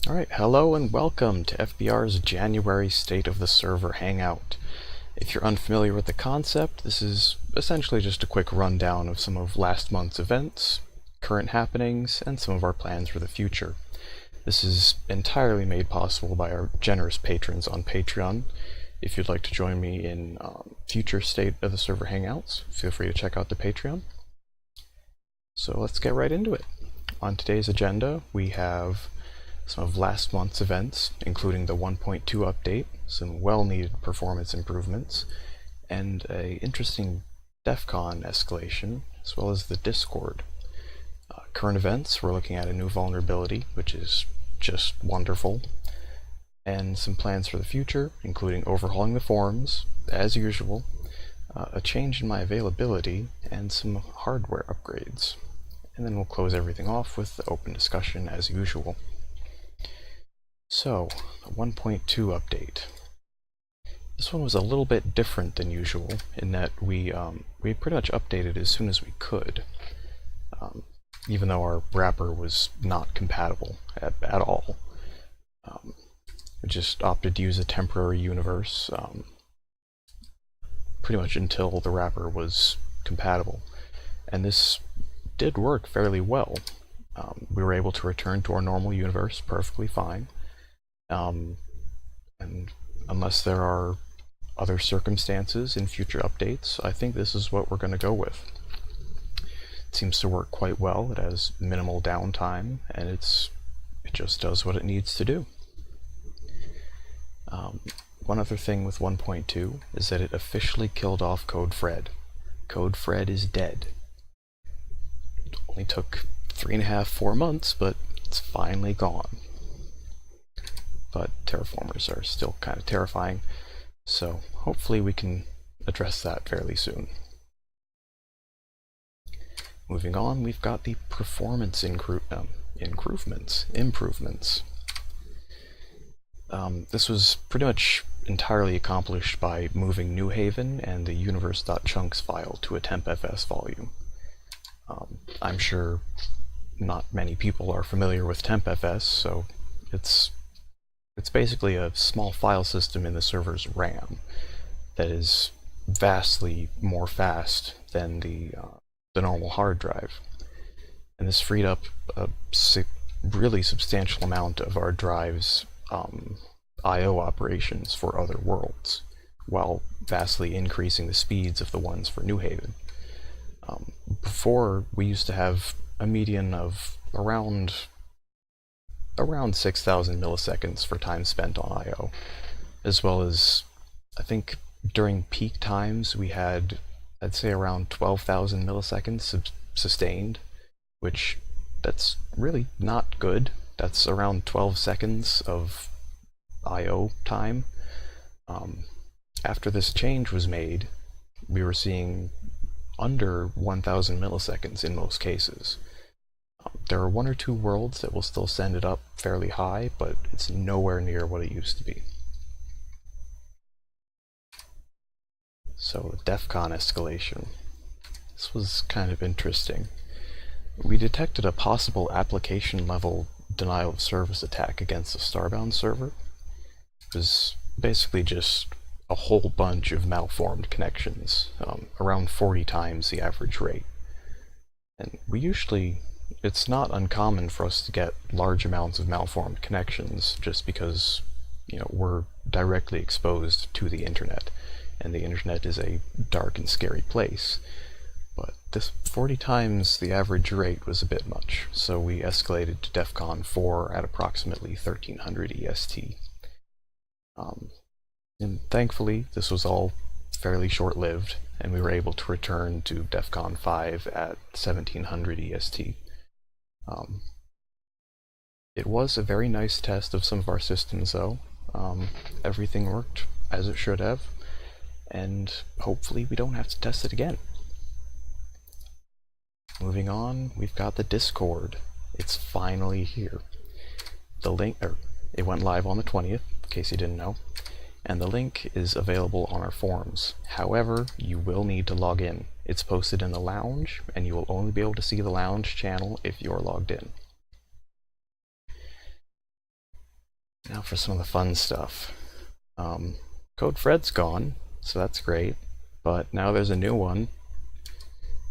Alright, hello and welcome to FBR's January State of the Server Hangout. If you're unfamiliar with the concept, this is essentially just a quick rundown of some of last month's events, current happenings, and some of our plans for the future. This is entirely made possible by our generous patrons on Patreon. If you'd like to join me in future State of the Server Hangouts, feel free to check out the Patreon. So let's get right into it. On today's agenda, we have some of last month's events, including the 1.2 update, some well-needed performance improvements, and an interesting DEF CON escalation, as well as the Discord. Current events, we're looking at a new vulnerability, which is just wonderful, and some plans for the future, including overhauling the forums, as usual, a change in my availability, and some hardware upgrades. And then we'll close everything off with the open discussion as usual. So, a 1.2 update. This one was a little bit different than usual in that we pretty much updated as soon as we could, even though our wrapper was not compatible at all. We just opted to use a temporary universe pretty much until the wrapper was compatible, and this did work fairly well. We were able to return to our normal universe perfectly fine. And unless there are other circumstances in future updates, I think this is what we're going to go with. It seems to work quite well. It has minimal downtime, and it just does what it needs to do. One other thing with 1.2 is that it officially killed off Code Fred. Code Fred is dead. It only took 3.5–4 months, but it's finally gone. But terraformers are still kind of terrifying, so hopefully we can address that fairly soon. Moving on, we've got the performance improvements. This was pretty much entirely accomplished by moving New Haven and the universe.chunks file to a tempfs volume. I'm sure not many people are familiar with tempfs, so it's basically a small file system in the server's RAM that is vastly more fast than the normal hard drive. And this freed up a really substantial amount of our drive's I/O operations for other worlds, while vastly increasing the speeds of the ones for New Haven. Before, we used to have a median of around 6,000 milliseconds for time spent on I/O, as well as, I think during peak times we had, I'd say, around 12,000 milliseconds sustained, which that's really not good. That's around 12 seconds of I/O time. After this change was made, we were seeing under 1,000 milliseconds in most cases. There are 1 or 2 worlds that will still send it up fairly high, but it's nowhere near what it used to be. So, the DEF CON escalation. This was kind of interesting. We detected a possible application-level denial of service attack against the Starbound server. It was basically just a whole bunch of malformed connections, around 40 times the average rate. And it's not uncommon for us to get large amounts of malformed connections just because, we're directly exposed to the internet, and the internet is a dark and scary place. But this 40 times the average rate was a bit much, so we escalated to DEFCON 4 at approximately 1300 EST. And thankfully, this was all fairly short-lived, and we were able to return to DEFCON 5 at 1700 EST. It was a very nice test of some of our systems, though. Everything worked as it should have, and hopefully we don't have to test it again. Moving on, we've got the Discord. It's finally here. It went live on the 20th, in case you didn't know, and the link is available on our forums. However, you will need to log in. It's posted in the lounge, and you will only be able to see the lounge channel if you're logged in. Now for some of the fun stuff. Um, Code Fred's gone, so that's great. But now there's a new one,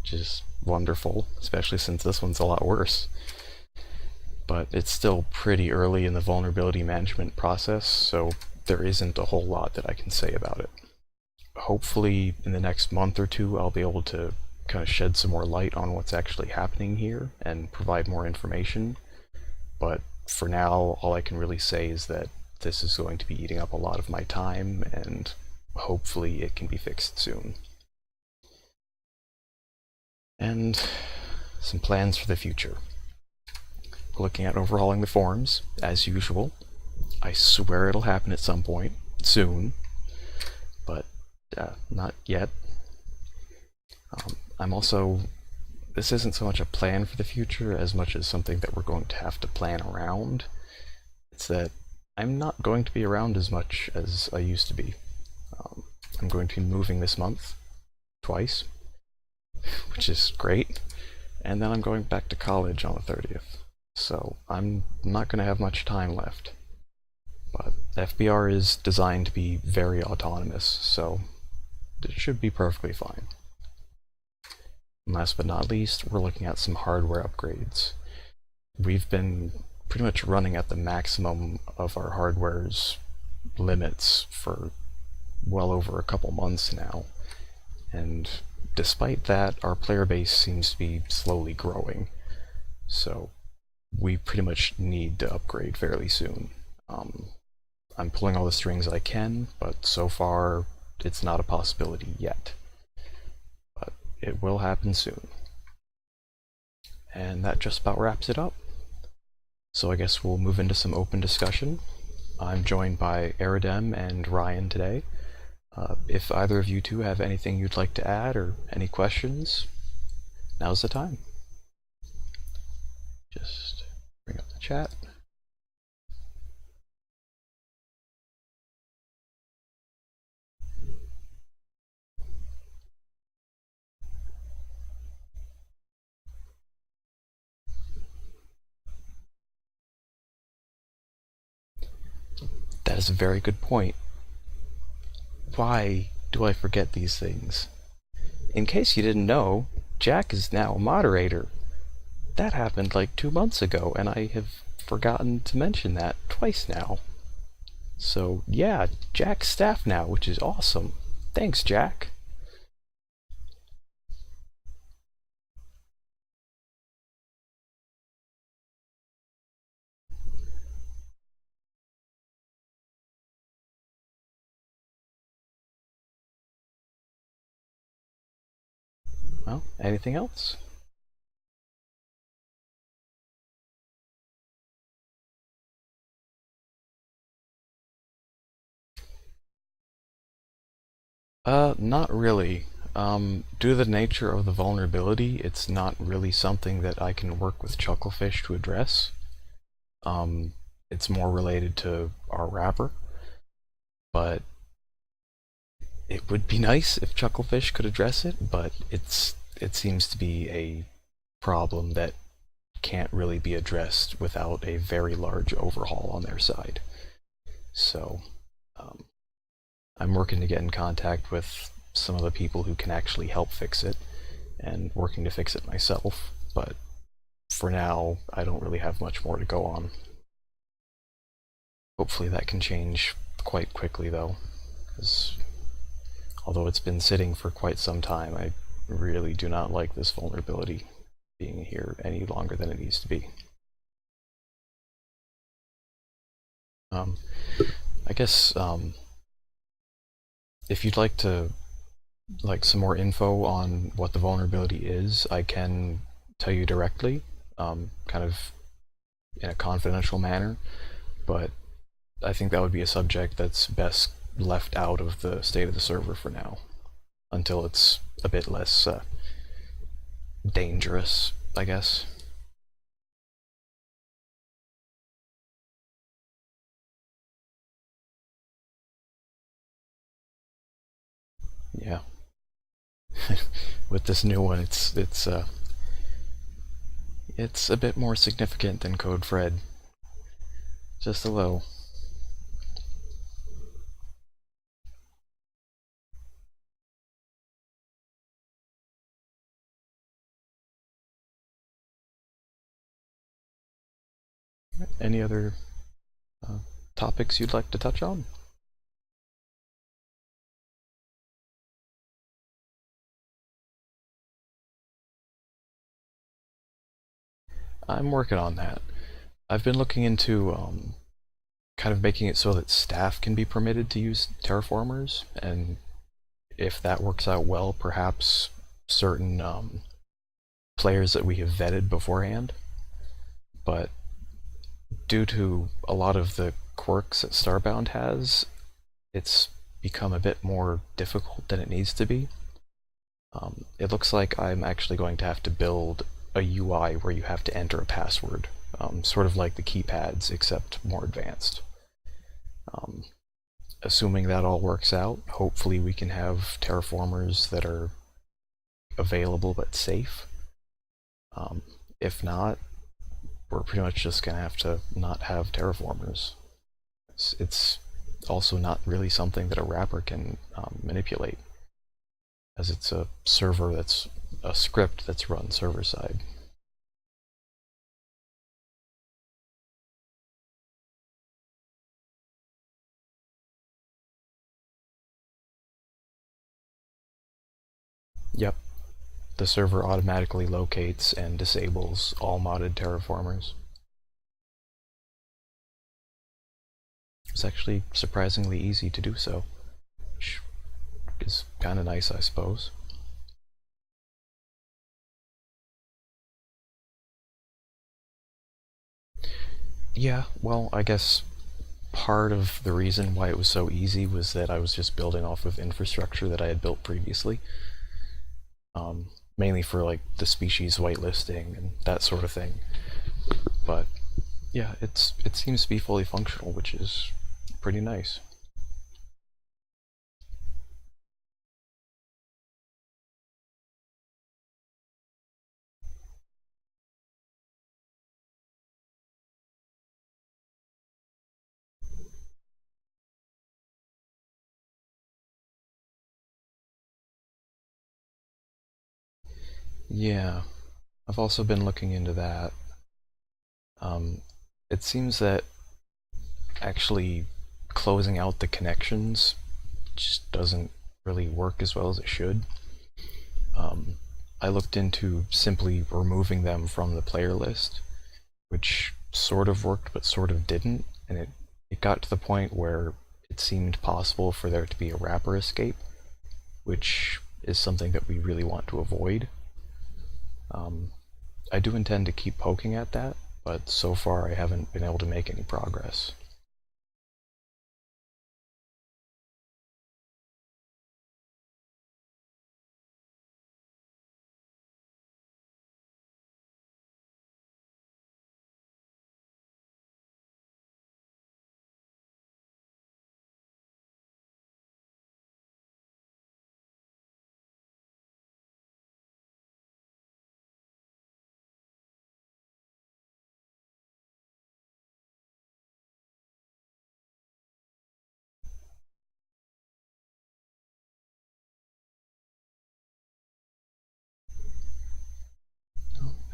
which is wonderful, especially since this one's a lot worse. But it's still pretty early in the vulnerability management process, so there isn't a whole lot that I can say about it. Hopefully in the next month or two I'll be able to kind of shed some more light on what's actually happening here and provide more information, but for now all I can really say is that this is going to be eating up a lot of my time, and hopefully it can be fixed soon. And some plans for the future. We're looking at overhauling the forums, as usual. I swear it'll happen at some point, soon, but not yet. I'm also, this isn't so much a plan for the future as much as something that we're going to have to plan around. It's that I'm not going to be around as much as I used to be. I'm going to be moving this month, twice, which is great, and then I'm going back to college on the 30th, so I'm not going to have much time left. But FBR is designed to be very autonomous, so it should be perfectly fine. And last but not least, we're looking at some hardware upgrades. We've been pretty much running at the maximum of our hardware's limits for well over a couple months now, and despite that, our player base seems to be slowly growing, so we pretty much need to upgrade fairly soon. I'm pulling all the strings I can, but so far it's not a possibility yet. But it will happen soon. And that just about wraps it up. So I guess we'll move into some open discussion. I'm joined by Aridem and Ryan today. If either of you two have anything you'd like to add or any questions, now's the time. Just bring up the chat. That is a very good point. Why do I forget these things? In case you didn't know, Jack is now a moderator. That happened like 2 months ago, and I have forgotten to mention that twice now. So yeah, Jack's staff now, which is awesome. Thanks, Jack. Well, anything else? Not really. Due to the nature of the vulnerability, it's not really something that I can work with Chucklefish to address. It's more related to our wrapper, but it would be nice if Chucklefish could address it, but it seems to be a problem that can't really be addressed without a very large overhaul on their side. So, I'm working to get in contact with some of the people who can actually help fix it, and working to fix it myself, but for now, I don't really have much more to go on. Hopefully that can change quite quickly though, because although it's been sitting for quite some time, I really do not like this vulnerability being here any longer than it needs to be. I guess if you'd like some more info on what the vulnerability is, I can tell you directly, kind of in a confidential manner, but I think that would be a subject that's best left out of the state of the server for now, until it's a bit less dangerous, I guess. Yeah. With this new one, it's a bit more significant than Code Fred. Just a little. Any other uh, topics you'd like to touch on? I'm working on that. I've been looking into kind of making it so that staff can be permitted to use terraformers, and if that works out well, perhaps certain players that we have vetted beforehand. But due to a lot of the quirks that Starbound has, it's become a bit more difficult than it needs to be. It looks like I'm actually going to have to build a UI where you have to enter a password, sort of like the keypads, except more advanced. Um, Assuming that all works out, hopefully we can have terraformers that are available but safe. Um, if not, we're pretty much just going to have to not have terraformers. It's also not really something that a wrapper can manipulate, as it's a server that's a script that's run server side. Yep, the server automatically locates and disables all modded terraformers. It's actually surprisingly easy to do so, which is kind of nice, I suppose. Yeah, well, I guess part of the reason why it was so easy was that I was just building off of infrastructure that I had built previously, mainly for like the species whitelisting and that sort of thing. But yeah, it seems to be fully functional, which is pretty nice. Yeah, I've also been looking into that. Um, it seems that actually closing out the connections just doesn't really work as well as it should. Um, I looked into simply removing them from the player list, which sort of worked but sort of didn't, and it got to the point where it seemed possible for there to be a wrapper escape, which is something that we really want to avoid. Um, I do intend to keep poking at that, but so far I haven't been able to make any progress.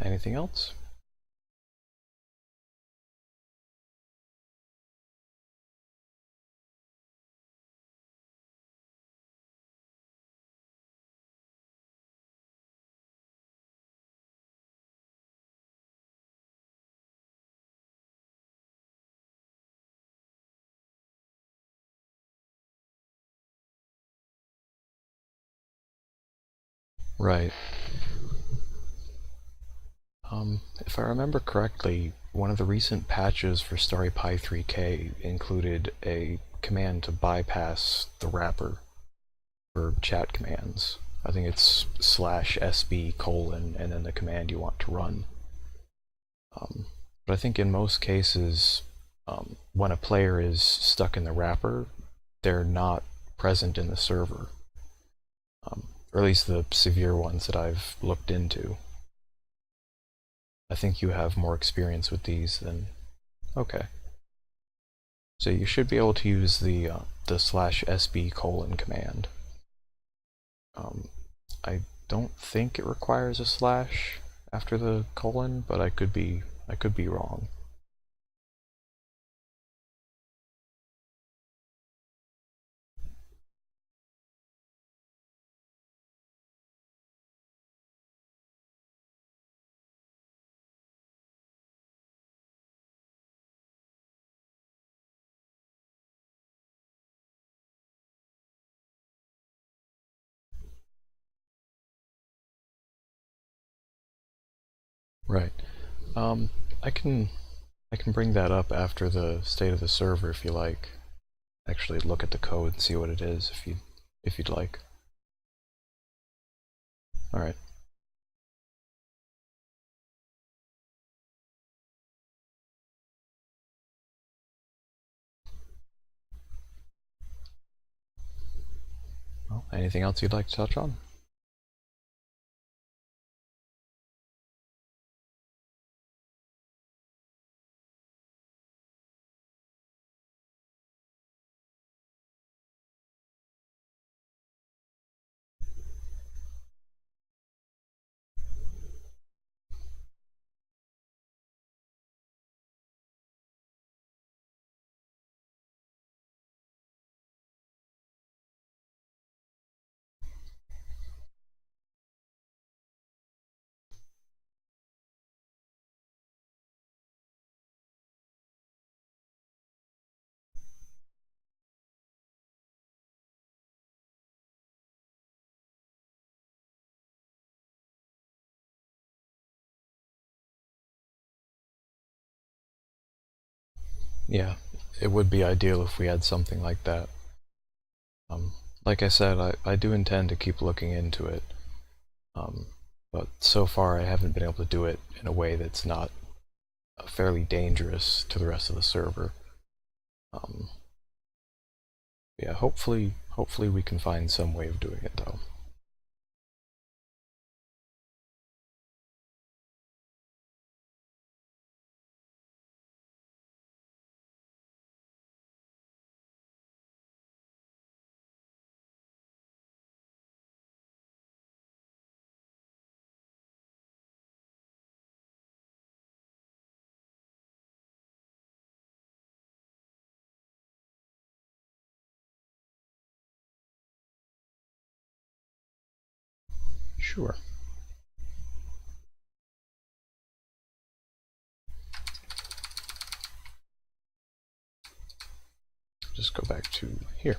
Anything else? Right. If I remember correctly, one of the recent patches for Starry Pi 3K included a command to bypass the wrapper for chat commands. I think it's /sb colon and then the command you want to run. But I think in most cases, when a player is stuck in the wrapper, they're not present in the server, or at least the severe ones that I've looked into. I think you have more experience with these than. Okay. So you should be able to use the /sb colon command. Um, I don't think it requires a slash after the colon, but I could be wrong. Um, I can I can bring that up after the state of the server if you like. Actually, look at the code and see what it is if you'd like. All right. Well, anything else you'd like to touch on? Yeah, it would be ideal if we had something like that. Um, like I said, I do intend to keep looking into it, um, but so far I haven't been able to do it in a way that's not fairly dangerous to the rest of the server. Um, yeah, hopefully we can find some way of doing it though. Sure. Just go back to here.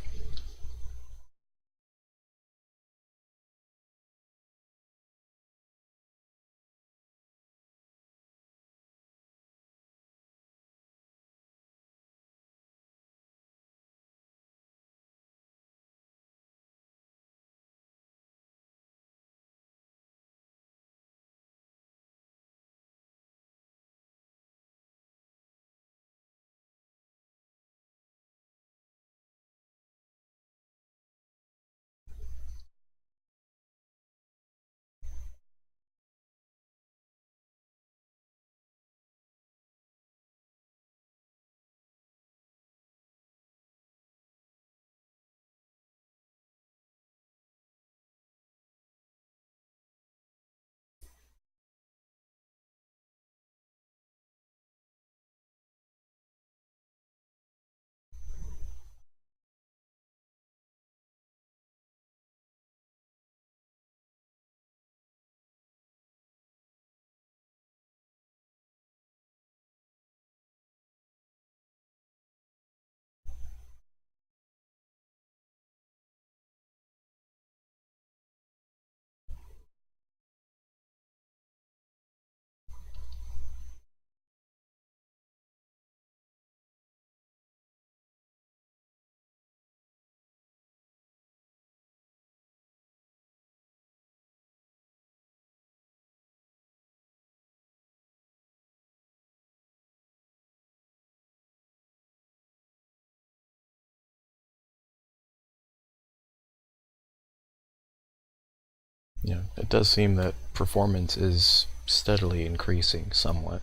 Yeah, it does seem that performance is steadily increasing somewhat,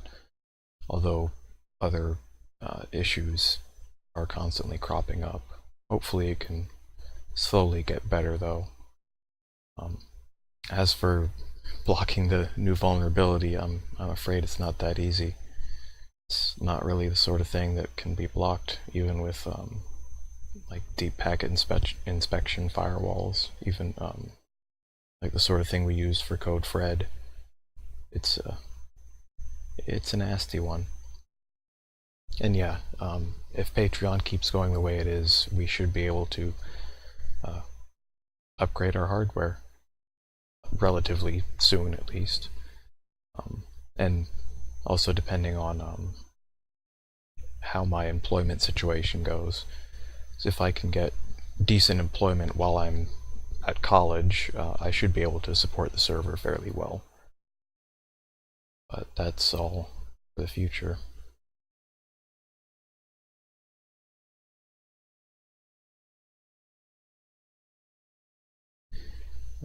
although other issues are constantly cropping up. Hopefully it can slowly get better though. Um, as for blocking the new vulnerability, I'm afraid it's not that easy. It's not really the sort of thing that can be blocked even with like deep packet inspection firewalls, even like the sort of thing we use for Code Fred. It's it's a nasty one. And yeah, if Patreon keeps going the way it is, we should be able to uh, upgrade our hardware relatively soon, at least. And Also depending on how my employment situation goes. So if I can get decent employment while I'm at college, I should be able to support the server fairly well. But that's all for the future.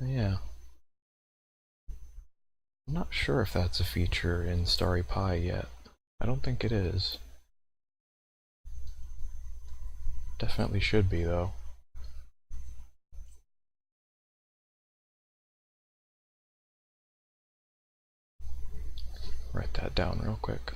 Yeah. I'm not sure if that's a feature in Starry Pi yet. I don't think it is. Definitely should be, though. Write that down real quick.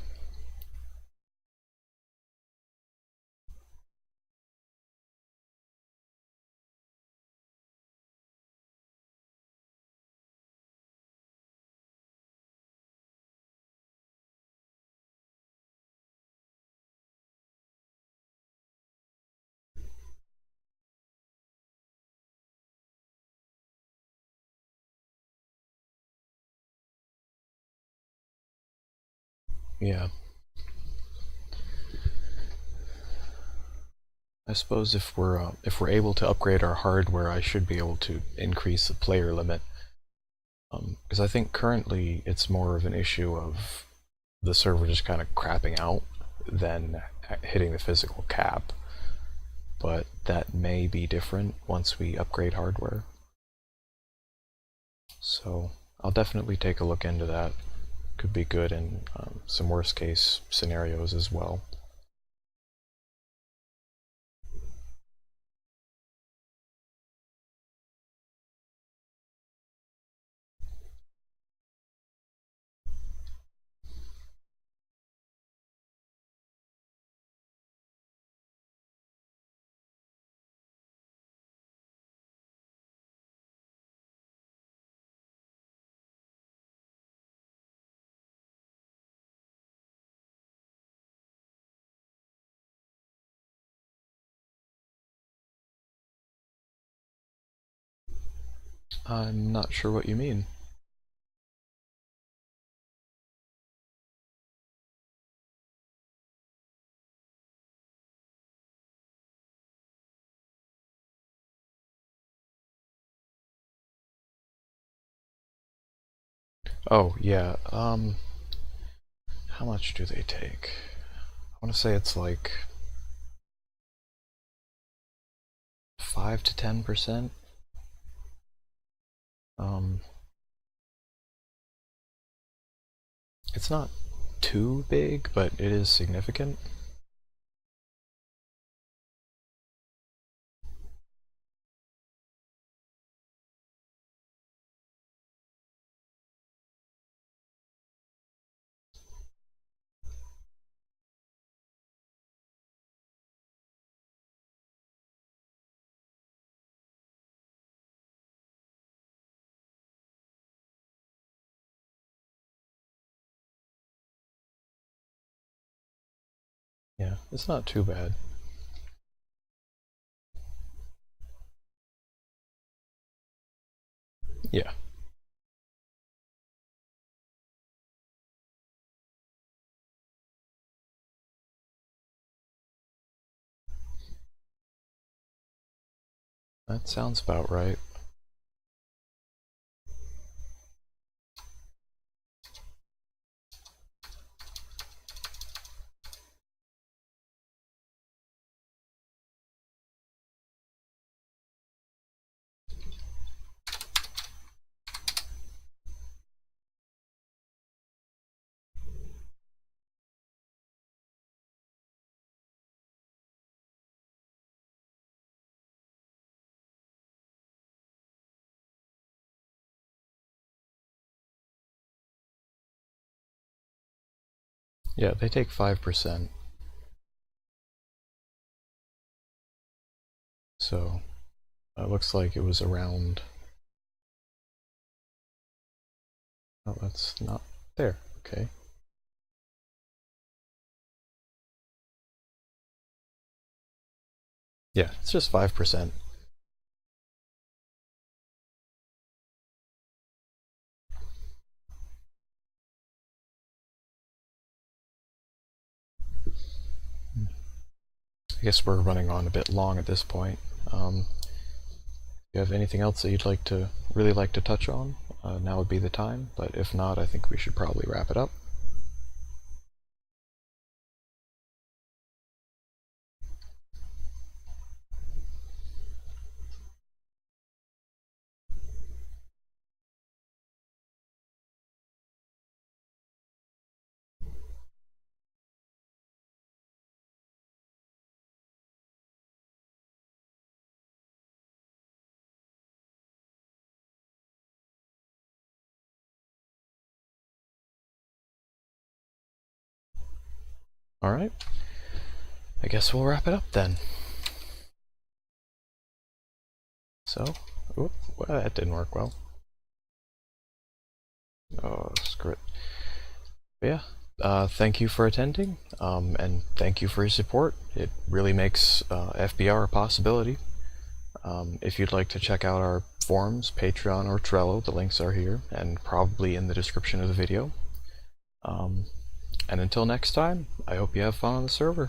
Yeah. I suppose if we're able to upgrade our hardware, I should be able to increase the player limit. Because I think currently it's more of an issue of the server just kind of crapping out than hitting the physical cap. But that may be different once we upgrade hardware. So I'll definitely take a look into that. Could be good in some worst case scenarios as well. I'm not sure what you mean. Oh, yeah, how much do they take? I want to say it's like 5 to 10%. Um, it's not too big, but it is significant. Yeah, it's not too bad. Yeah, that sounds about right. Yeah, they take 5%. So it looks like it was around. Oh, that's not there. Okay. Yeah, it's just 5%. I guess we're running on a bit long at this point. If you have anything else that you'd really like to touch on, now would be the time, but if not, I think we should probably wrap it up. Alright, I guess we'll wrap it up then. So, well, that didn't work well. Oh, screw it. But yeah, thank you for attending, and thank you for your support. It really makes FBR a possibility. If you'd like to check out our forums, Patreon, or Trello, the links are here, and probably in the description of the video. And until next time, I hope you have fun on the server.